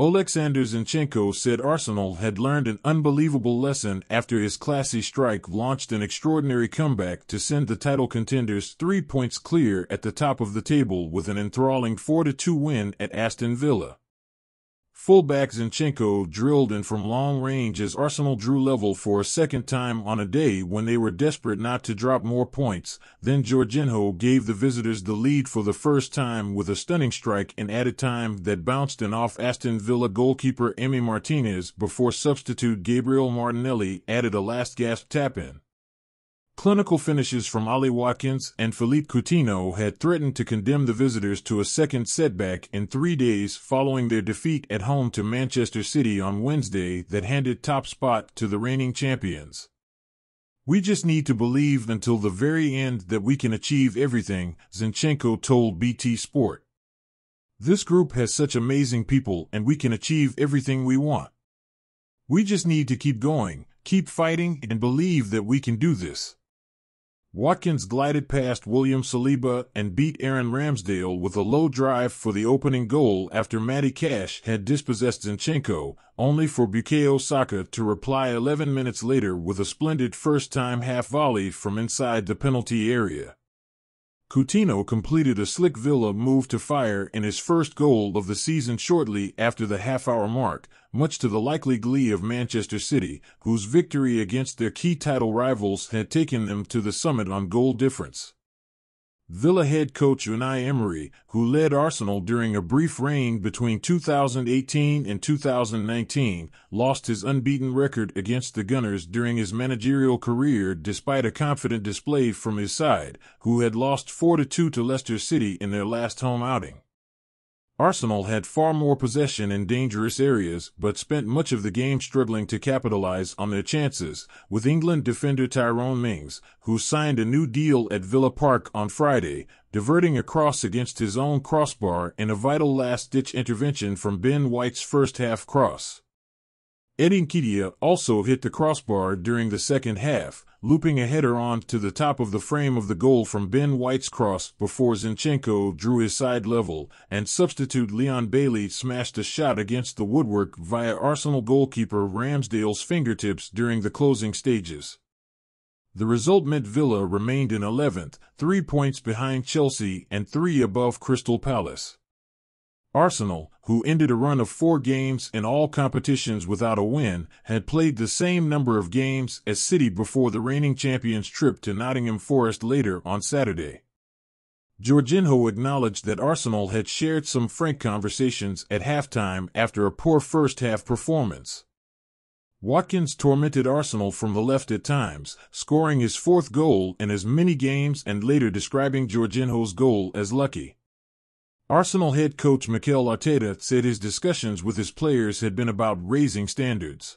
Oleksandr Zinchenko said Arsenal had learned an unbelievable lesson after his classy strike launched an extraordinary comeback to send the title contenders 3 points clear at the top of the table with an enthralling 4-2 win at Aston Villa. Fullback Zinchenko drilled in from long range as Arsenal drew level for a second time on a day when they were desperate not to drop more points. Then Jorginho gave the visitors the lead for the first time with a stunning strike in added time that bounced in off Aston Villa goalkeeper Emi Martinez before substitute Gabriel Martinelli added a last-gasp tap-in. Clinical finishes from Ollie Watkins and Philippe Coutinho had threatened to condemn the visitors to a second setback in 3 days following their defeat at home to Manchester City on Wednesday that handed top spot to the reigning champions. "We just need to believe until the very end that we can achieve everything," Zinchenko told BT Sport. "This group has such amazing people and we can achieve everything we want. We just need to keep going, keep fighting, and believe that we can do this." Watkins glided past William Saliba and beat Aaron Ramsdale with a low drive for the opening goal after Matty Cash had dispossessed Zinchenko, only for Bukayo Saka to reply 11 minutes later with a splendid first-time half volley from inside the penalty area. Coutinho completed a slick Villa move to fire in his first goal of the season shortly after the half-hour mark, much to the likely glee of Manchester City, whose victory against their key title rivals had taken them to the summit on goal difference. Villa head coach Unai Emery, who led Arsenal during a brief reign between 2018 and 2019, lost his unbeaten record against the Gunners during his managerial career despite a confident display from his side, who had lost 4-2 to Leicester City in their last home outing. Arsenal had far more possession in dangerous areas but spent much of the game struggling to capitalize on their chances, with England defender Tyrone Mings, who signed a new deal at Villa Park on Friday, diverting a cross against his own crossbar in a vital last-ditch intervention from Ben White's first-half cross. Eddie Nketiah also hit the crossbar during the second half, looping a header on to the top of the frame of the goal from Ben White's cross before Zinchenko drew his side level, and substitute Leon Bailey smashed a shot against the woodwork via Arsenal goalkeeper Ramsdale's fingertips during the closing stages. The result meant Villa remained in 11th, 3 points behind Chelsea and 3 above Crystal Palace. Arsenal, who ended a run of 4 games in all competitions without a win, had played the same number of games as City before the reigning champions' trip to Nottingham Forest later on Saturday. Jorginho acknowledged that Arsenal had shared some frank conversations at halftime after a poor first-half performance. Watkins tormented Arsenal from the left at times, scoring his 4th goal in as many games and later describing Jorginho's goal as lucky. Arsenal head coach Mikel Arteta said his discussions with his players had been about raising standards.